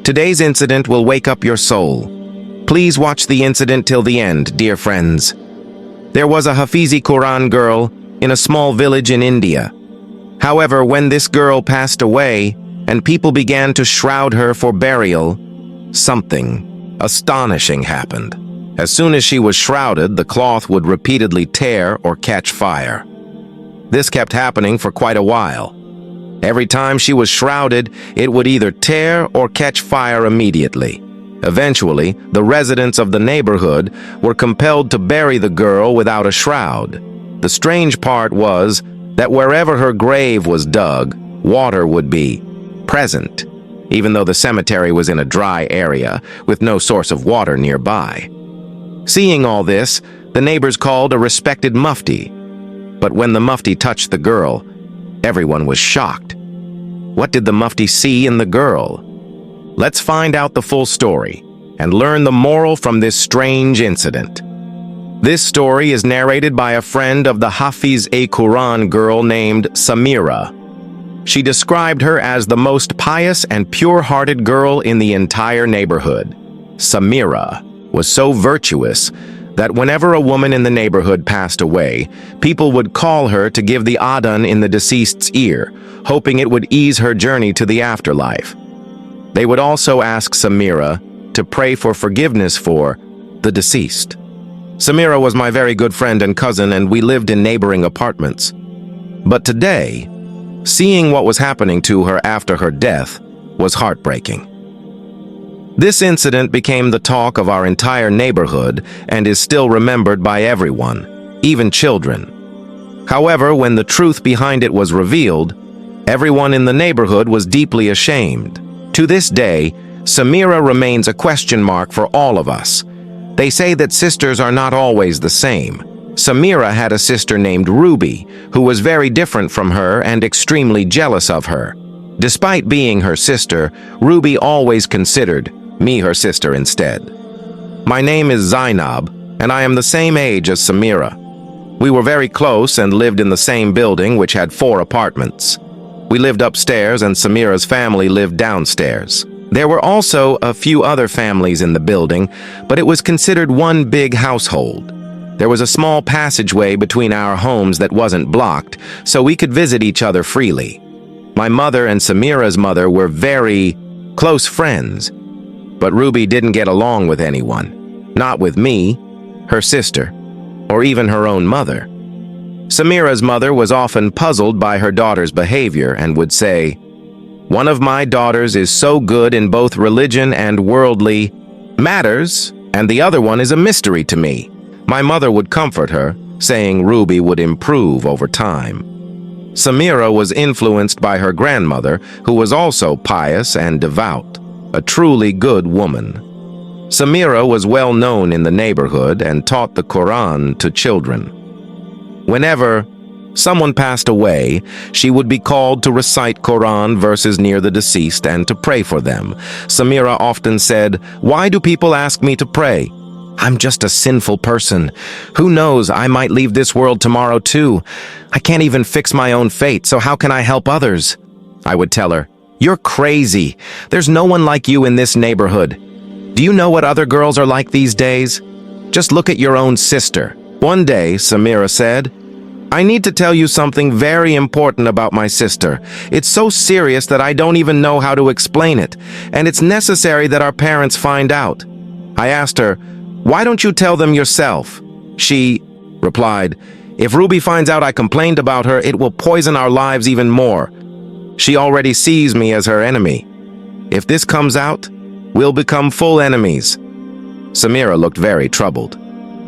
Today's incident will wake up your soul. Please watch the incident till the end, dear friends. There was a Hafizi Quran girl in a small village in India. However, when this girl passed away and people began to shroud her for burial, something astonishing happened. As soon as she was shrouded, the cloth would repeatedly tear or catch fire. This kept happening for quite a while. Every time she was shrouded, it would either tear or catch fire immediately. Eventually, the residents of the neighborhood were compelled to bury the girl without a shroud. The strange part was that wherever her grave was dug, water would be present, even though the cemetery was in a dry area with no source of water nearby. Seeing all this, the neighbors called a respected mufti. But when the mufti touched the girl, everyone was shocked. What did the mufti see in the girl? Let's find out the full story and learn the moral from this strange incident. This story is narrated by a friend of the Hafiza Quran girl named Samira. She described her as the most pious and pure-hearted girl in the entire neighborhood. Samira was so virtuous that whenever a woman in the neighborhood passed away, people would call her to give the adhan in the deceased's ear, hoping it would ease her journey to the afterlife. They would also ask Samira to pray for forgiveness for the deceased. Samira was my very good friend and cousin, and we lived in neighboring apartments. But today, seeing what was happening to her after her death was heartbreaking. This incident became the talk of our entire neighborhood and is still remembered by everyone, even children. However, when the truth behind it was revealed, everyone in the neighborhood was deeply ashamed. To this day, Samira remains a question mark for all of us. They say that sisters are not always the same. Samira had a sister named Ruby, who was very different from her and extremely jealous of her. Despite being her sister, Ruby always considered me her sister instead. My name is Zainab, and I am the same age as Samira. We were very close and lived in the same building, which had 4 apartments. We lived upstairs and Samira's family lived downstairs. There were also a few other families in the building, but it was considered one big household. There was a small passageway between our homes that wasn't blocked, so we could visit each other freely. My mother and Samira's mother were very close friends, but Ruby didn't get along with anyone. Not with me, her sister, or even her own mother. Samira's mother was often puzzled by her daughter's behavior and would say, "One of my daughters is so good in both religion and worldly matters, and the other one is a mystery to me." My mother would comfort her, saying Ruby would improve over time. Samira was influenced by her grandmother, who was also pious and devout, a truly good woman. Samira was well known in the neighborhood and taught the Quran to children. Whenever someone passed away, she would be called to recite Quran verses near the deceased and to pray for them. Samira often said, "Why do people ask me to pray? I'm just a sinful person. Who knows, I might leave this world tomorrow too. I can't even fix my own fate, so how can I help others?" I would tell her, "You're crazy. There's no one like you in this neighborhood. Do you know what other girls are like these days? Just look at your own sister." One day, Samira said, "I need to tell you something very important about my sister. It's so serious that I don't even know how to explain it, and it's necessary that our parents find out." I asked her, "Why don't you tell them yourself?" She replied, "If Ruby finds out I complained about her, it will poison our lives even more. She already sees me as her enemy. If this comes out, we'll become full enemies." Samira looked very troubled.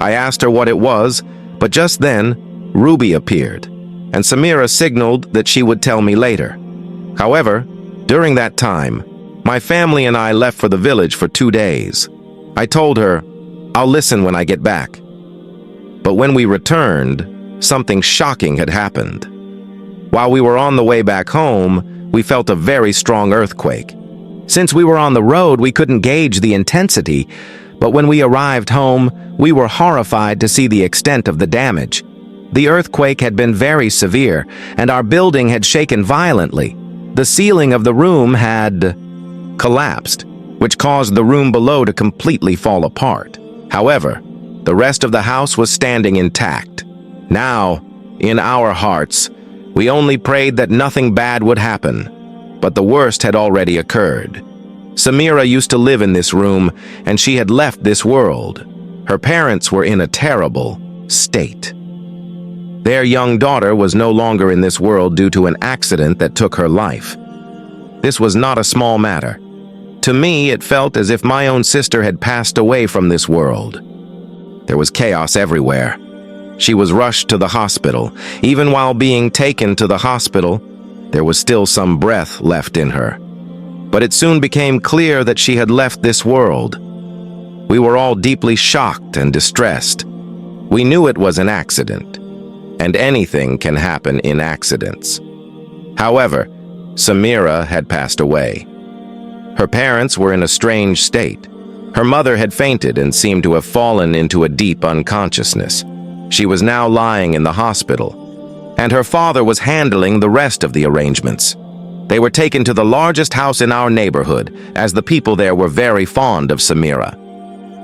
I asked her what it was, but just then, Ruby appeared, and Samira signaled that she would tell me later. However, during that time, my family and I left for the village for 2 days. I told her, "I'll listen when I get back." But when we returned, something shocking had happened. While we were on the way back home, we felt a very strong earthquake. Since we were on the road, we couldn't gauge the intensity, but when we arrived home, we were horrified to see the extent of the damage. The earthquake had been very severe, and our building had shaken violently. The ceiling of the room had collapsed, which caused the room below to completely fall apart. However, the rest of the house was standing intact. Now, in our hearts, we only prayed that nothing bad would happen, but the worst had already occurred. Samira used to live in this room, and she had left this world. Her parents were in a terrible state. Their young daughter was no longer in this world due to an accident that took her life. This was not a small matter. To me, it felt as if my own sister had passed away from this world. There was chaos everywhere. She was rushed to the hospital. Even while being taken to the hospital, there was still some breath left in her. But it soon became clear that she had left this world. We were all deeply shocked and distressed. We knew it was an accident, and anything can happen in accidents. However, Samira had passed away. Her parents were in a strange state. Her mother had fainted and seemed to have fallen into a deep unconsciousness. She was now lying in the hospital, and her father was handling the rest of the arrangements. They were taken to the largest house in our neighborhood, as the people there were very fond of Samira.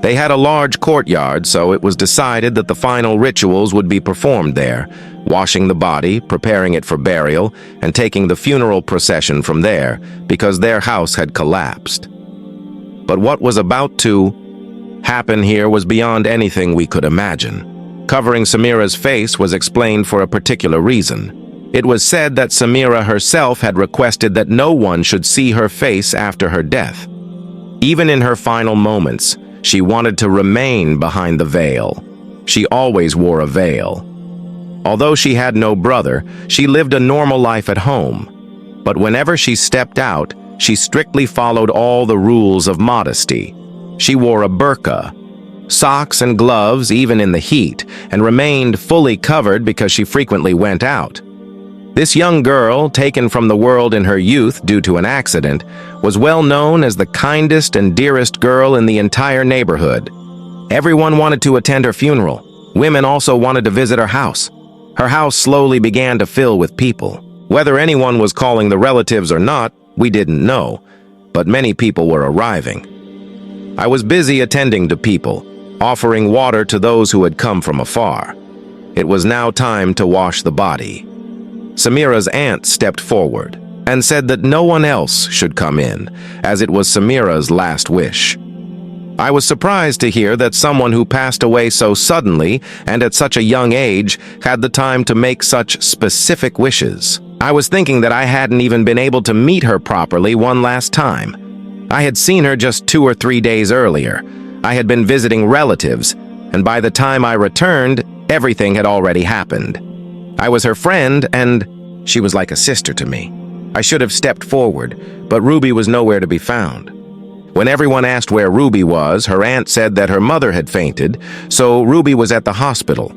They had a large courtyard, so it was decided that the final rituals would be performed there, washing the body, preparing it for burial, and taking the funeral procession from there, because their house had collapsed. But what was about to happen here was beyond anything we could imagine. Covering Samira's face was explained for a particular reason. It was said that Samira herself had requested that no one should see her face after her death. Even in her final moments, she wanted to remain behind the veil. She always wore a veil. Although she had no brother, she lived a normal life at home. But whenever she stepped out, she strictly followed all the rules of modesty. She wore a burqa, socks and gloves even in the heat, and remained fully covered because she frequently went out. This young girl, taken from the world in her youth due to an accident, was well known as the kindest and dearest girl in the entire neighborhood. Everyone wanted to attend her funeral. Women also wanted to visit her house. Her house slowly began to fill with people. Whether anyone was calling the relatives or not, we didn't know, but many people were arriving. I was busy attending to people, offering water to those who had come from afar. It was now time to wash the body. Samira's aunt stepped forward and said that no one else should come in, as it was Samira's last wish. I was surprised to hear that someone who passed away so suddenly and at such a young age had the time to make such specific wishes. I was thinking that I hadn't even been able to meet her properly one last time. I had seen her just 2 or 3 days earlier. I had been visiting relatives, and by the time I returned, everything had already happened. I was her friend, and she was like a sister to me. I should have stepped forward, but Ruby was nowhere to be found. When everyone asked where Ruby was, her aunt said that her mother had fainted, so Ruby was at the hospital.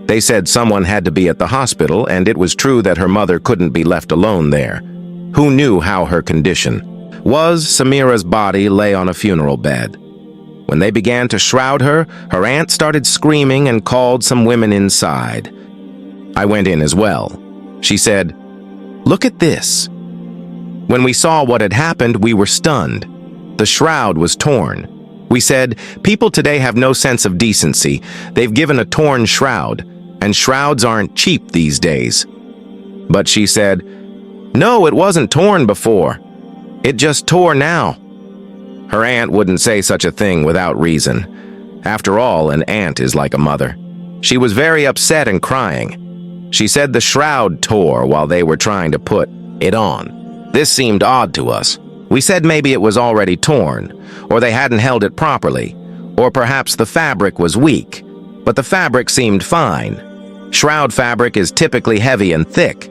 They said someone had to be at the hospital, and it was true that her mother couldn't be left alone there. Who knew how her condition was? Samira's body lay on a funeral bed. When they began to shroud her, her aunt started screaming and called some women inside. I went in as well. She said, "Look at this." When we saw what had happened, we were stunned. The shroud was torn. We said, "People today have no sense of decency. They've given a torn shroud, and shrouds aren't cheap these days." But she said, "No, it wasn't torn before. It just tore now." Her aunt wouldn't say such a thing without reason. After all, an aunt is like a mother. She was very upset and crying. She said the shroud tore while they were trying to put it on. This seemed odd to us. We said maybe it was already torn, or they hadn't held it properly, or perhaps the fabric was weak, but the fabric seemed fine. Shroud fabric is typically heavy and thick.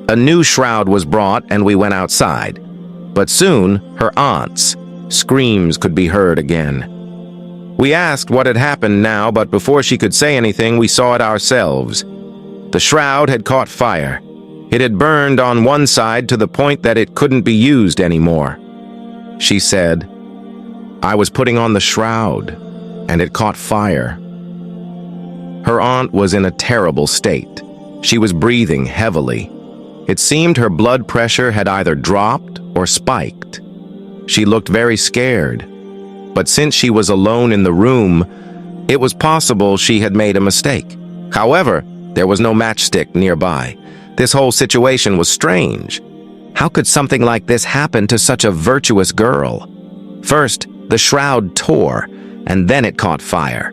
A new shroud was brought and we went outside. But soon, her aunt's screams could be heard again. We asked what had happened now, but before she could say anything, we saw it ourselves. The shroud had caught fire. It had burned on one side to the point that it couldn't be used anymore. She said, "I was putting on the shroud, and it caught fire." Her aunt was in a terrible state. She was breathing heavily. It seemed her blood pressure had either dropped or spiked. She looked very scared. But since she was alone in the room, it was possible she had made a mistake. However, there was no matchstick nearby. This whole situation was strange. How could something like this happen to such a virtuous girl? First, the shroud tore, and then it caught fire.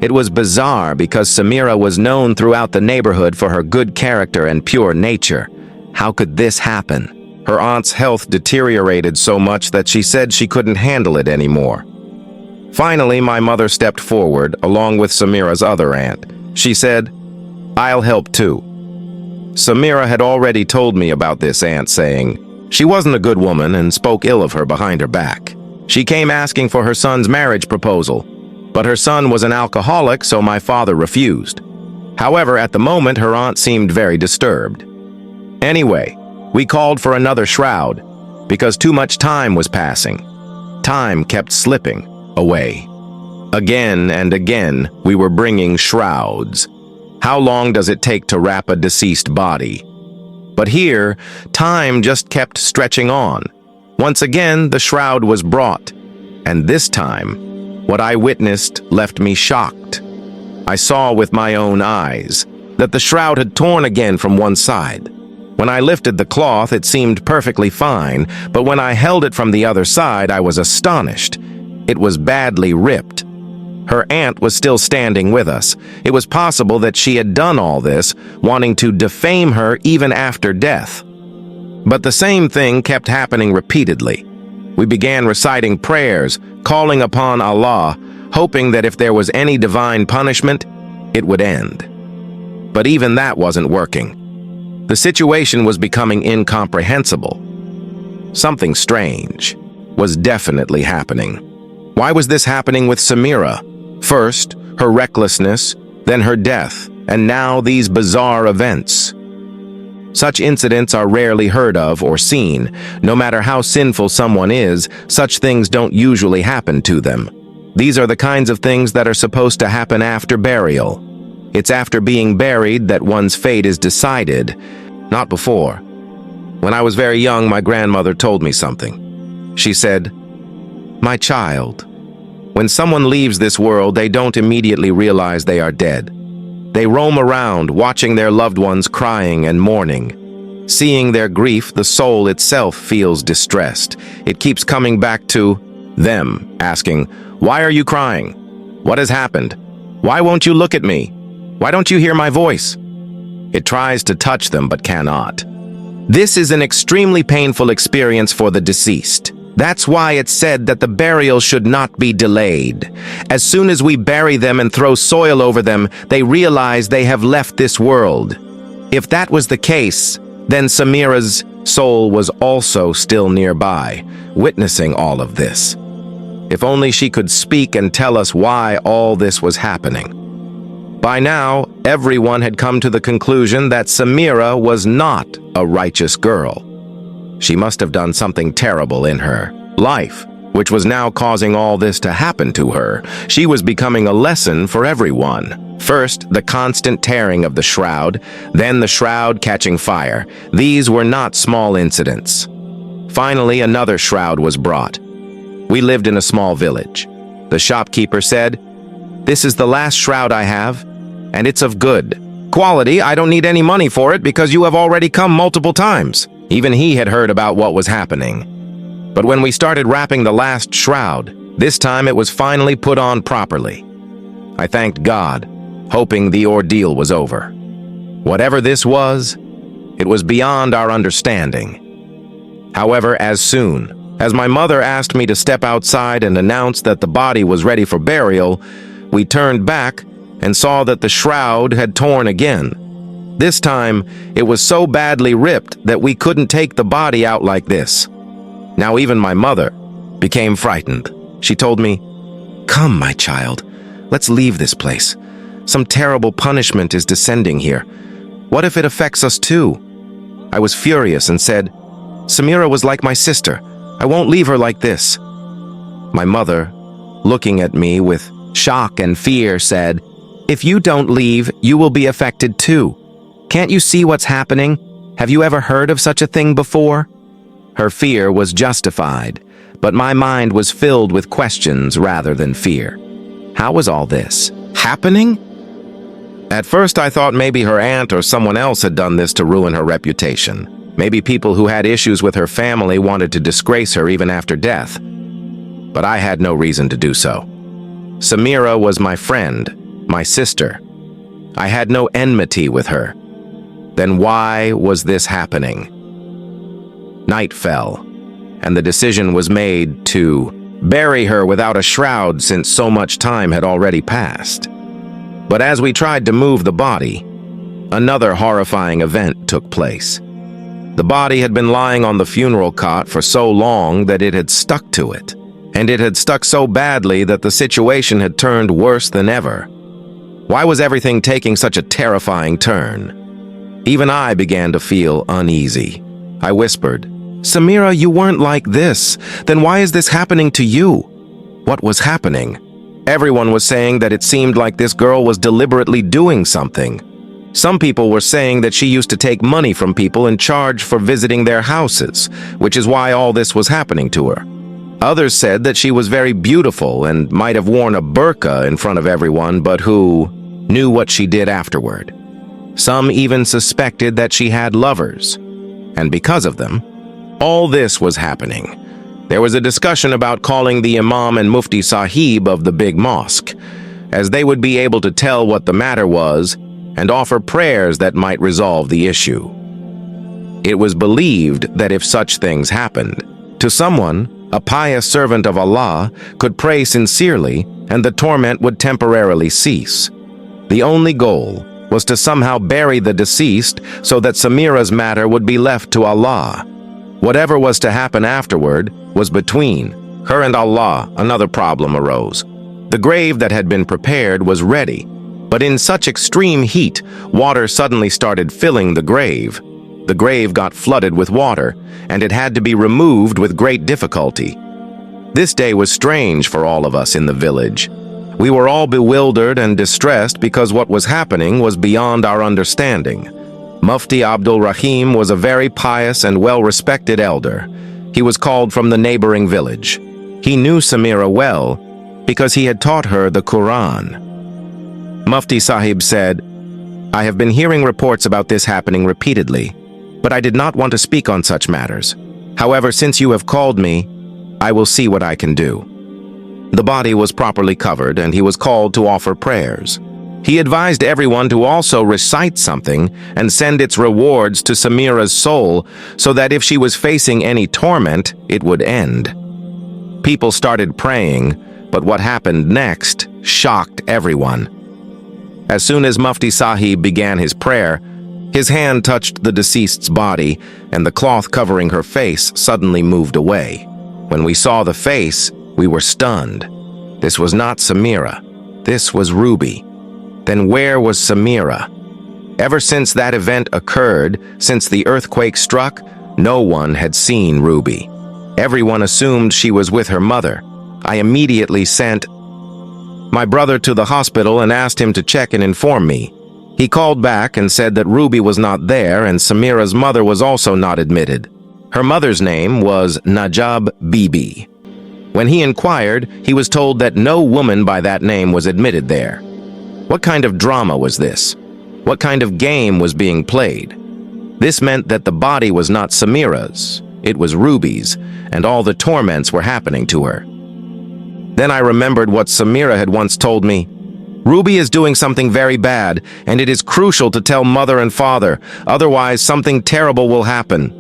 It was bizarre because Samira was known throughout the neighborhood for her good character and pure nature. How could this happen? Her aunt's health deteriorated so much that she said she couldn't handle it anymore. Finally, my mother stepped forward, along with Samira's other aunt. She said, "I'll help too." Samira had already told me about this aunt, saying she wasn't a good woman and spoke ill of her behind her back. She came asking for her son's marriage proposal, but her son was an alcoholic, so my father refused. However, at the moment, her aunt seemed very disturbed. Anyway, we called for another shroud because too much time was passing. Time kept slipping away. Again and again, we were bringing shrouds. How long does it take to wrap a deceased body? But here, time just kept stretching on. Once again, the shroud was brought, and this time, what I witnessed left me shocked. I saw with my own eyes that the shroud had torn again from one side. When I lifted the cloth, it seemed perfectly fine, but when I held it from the other side, I was astonished. It was badly ripped. Her aunt was still standing with us. It was possible that she had done all this, wanting to defame her even after death. But the same thing kept happening repeatedly. We began reciting prayers, calling upon Allah, hoping that if there was any divine punishment, it would end. But even that wasn't working. The situation was becoming incomprehensible. Something strange was definitely happening. Why was this happening with Samira? First, her recklessness, then her death, and now these bizarre events. Such incidents are rarely heard of or seen. No matter how sinful someone is, such things don't usually happen to them. These are the kinds of things that are supposed to happen after burial. It's after being buried that one's fate is decided, not before. When I was very young, my grandmother told me something. She said, "My child, when someone leaves this world, they don't immediately realize they are dead. They roam around, watching their loved ones crying and mourning. Seeing their grief, the soul itself feels distressed. It keeps coming back to them, asking, 'Why are you crying? What has happened? Why won't you look at me? Why don't you hear my voice?' It tries to touch them but cannot. This is an extremely painful experience for the deceased. That's why it's said that the burial should not be delayed. As soon as we bury them and throw soil over them, they realize they have left this world. If that was the case, then Samira's soul was also still nearby, witnessing all of this. If only she could speak and tell us why all this was happening. By now, everyone had come to the conclusion that Samira was not a righteous girl. She must have done something terrible in her life, which was now causing all this to happen to her. She was becoming a lesson for everyone. First, the constant tearing of the shroud, then the shroud catching fire. These were not small incidents. Finally, another shroud was brought. We lived in a small village. The shopkeeper said, "This is the last shroud I have, and it's of good quality. I don't need any money for it because you have already come multiple times." Even he had heard about what was happening. But when we started wrapping the last shroud, this time it was finally put on properly. I thanked God, hoping the ordeal was over. Whatever this was, it was beyond our understanding. However, as soon as my mother asked me to step outside and announce that the body was ready for burial, we turned back and saw that the shroud had torn again. This time, it was so badly ripped that we couldn't take the body out like this. Now even my mother became frightened. She told me, "Come, my child, let's leave this place. Some terrible punishment is descending here. What if it affects us too?" I was furious and said, "Samira was like my sister. I won't leave her like this." My mother, looking at me with shock and fear, said, "If you don't leave, you will be affected too. Can't you see what's happening? Have you ever heard of such a thing before?" Her fear was justified. but my mind was filled with questions rather than fear. How was all this happening? At first, I thought maybe her aunt or someone else had done this to ruin her reputation. Maybe people who had issues with her family wanted to disgrace her even after death. But I had no reason to do so. Samira was my friend, my sister. I had no enmity with her. Then why was this happening? Night fell, and the decision was made to bury her without a shroud since so much time had already passed. But as we tried to move the body, another horrifying event took place. The body had been lying on the funeral cot for so long that it had stuck to it, and it had stuck so badly that the situation had turned worse than ever. Why was everything taking such a terrifying turn? Even I began to feel uneasy. I whispered, "Samira, you weren't like this. Then why is this happening to you?" What was happening? Everyone was saying that it seemed like this girl was deliberately doing something. Some people were saying that she used to take money from people in charge for visiting their houses, which is why all this was happening to her. Others said that she was very beautiful and might have worn a burqa in front of everyone, but who knew what she did afterward. Some even suspected that she had lovers, and because of them, all this was happening. There was a discussion about calling the Imam and Mufti Sahib of the big mosque, as they would be able to tell what the matter was and offer prayers that might resolve the issue. It was believed that if such things happened, to someone, a pious servant of Allah could pray sincerely and the torment would temporarily cease. The only goal was to somehow bury the deceased so that Samira's matter would be left to Allah. Whatever was to happen afterward was between her and Allah. Another problem arose. The grave that had been prepared was ready, but in such extreme heat, water suddenly started filling the grave. The grave got flooded with water, and it had to be removed with great difficulty. This day was strange for all of us in the village. We were all bewildered and distressed because what was happening was beyond our understanding. Mufti Abdul Rahim was a very pious and well-respected elder. He was called from the neighboring village. He knew Samira well because he had taught her the Quran. Mufti Sahib said, "I have been hearing reports about this happening repeatedly, but I did not want to speak on such matters. However, since you have called me, I will see what I can do." The body was properly covered, and he was called to offer prayers. He advised everyone to also recite something and send its rewards to Samira's soul so that if she was facing any torment, it would end. People started praying, but what happened next shocked everyone. As soon as Mufti Sahib began his prayer, his hand touched the deceased's body, and the cloth covering her face suddenly moved away. When we saw the face, we were stunned. This was not Samira. This was Ruby. Then where was Samira? Ever since that event occurred, since the earthquake struck, no one had seen Ruby. Everyone assumed she was with her mother. I immediately sent my brother to the hospital and asked him to check and inform me. He called back and said that Ruby was not there and Samira's mother was also not admitted. Her mother's name was Najab Bibi. When he inquired, he was told that no woman by that name was admitted there. What kind of drama was this? What kind of game was being played? This meant that the body was not Samira's, it was Ruby's, and all the torments were happening to her. Then I remembered what Samira had once told me. Ruby is doing something very bad, and it is crucial to tell mother and father, otherwise something terrible will happen.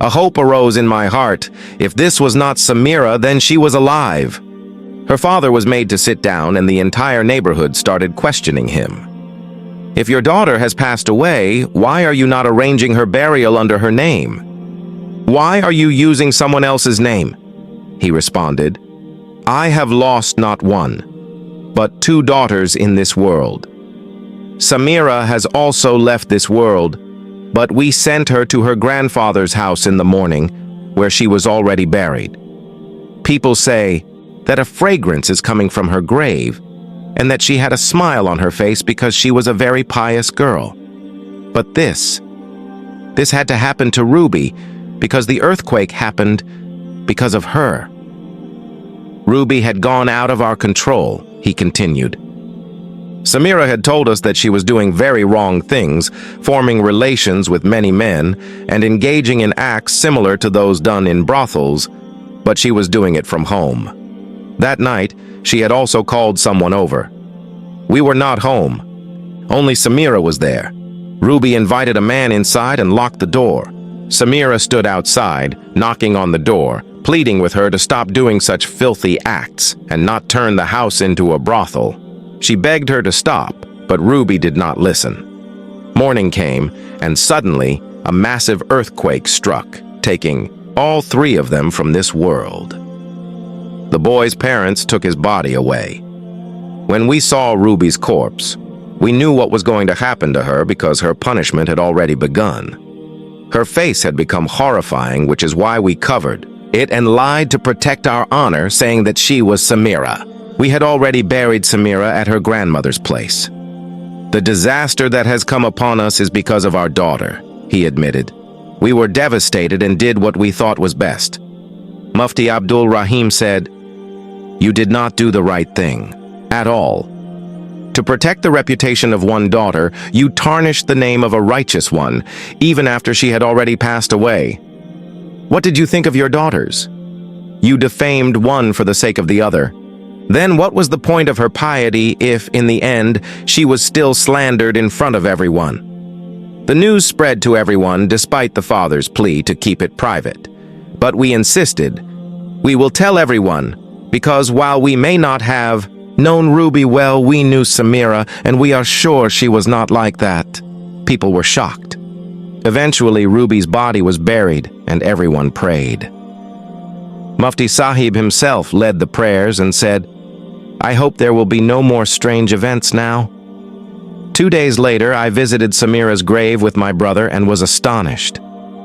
A hope arose in my heart. If this was not Samira, then she was alive. Her father was made to sit down, and the entire neighborhood started questioning him. If your daughter has passed away, why are you not arranging her burial under her name? Why are you using someone else's name? He responded, I have lost not one, but 2 daughters in this world. Samira has also left this world, but we sent her to her grandfather's house in the morning, where she was already buried. People say that a fragrance is coming from her grave, and that she had a smile on her face because she was a very pious girl. But this had to happen to Ruby because the earthquake happened because of her. Ruby had gone out of our control, he continued. Samira had told us that she was doing very wrong things, forming relations with many men, and engaging in acts similar to those done in brothels, but she was doing it from home. That night, she had also called someone over. We were not home. Only Samira was there. Ruby invited a man inside and locked the door. Samira stood outside, knocking on the door, pleading with her to stop doing such filthy acts and not turn the house into a brothel. She begged her to stop, but Ruby did not listen. Morning came, and suddenly, a massive earthquake struck, taking all three of them from this world. The boy's parents took his body away. When we saw Ruby's corpse, we knew what was going to happen to her because her punishment had already begun. Her face had become horrifying, which is why we covered it and lied to protect our honor, saying that she was Samira. We had already buried Samira at her grandmother's place. The disaster that has come upon us is because of our daughter, he admitted. We were devastated and did what we thought was best. Mufti Abdul Rahim said, "You did not do the right thing, at all. To protect the reputation of one daughter, you tarnished the name of a righteous one, even after she had already passed away. What did you think of your daughters? You defamed one for the sake of the other. Then what was the point of her piety if, in the end, she was still slandered in front of everyone?" The news spread to everyone despite the father's plea to keep it private. But we insisted, "We will tell everyone, because while we may not have known Ruby well, we knew Samira, and we are sure she was not like that." People were shocked. Eventually, Ruby's body was buried, and everyone prayed. Mufti Sahib himself led the prayers and said, "I hope there will be no more strange events now." 2 days later, I visited Samira's grave with my brother and was astonished.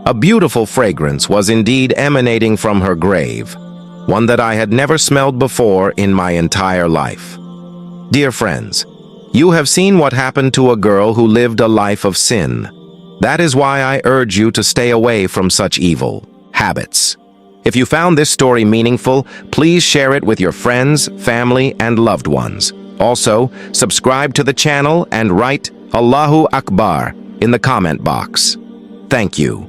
A beautiful fragrance was indeed emanating from her grave, one that I had never smelled before in my entire life. Dear friends, you have seen what happened to a girl who lived a life of sin. That is why I urge you to stay away from such evil habits. If you found this story meaningful, please share it with your friends, family, and loved ones. Also, subscribe to the channel and write Allahu Akbar in the comment box. Thank you.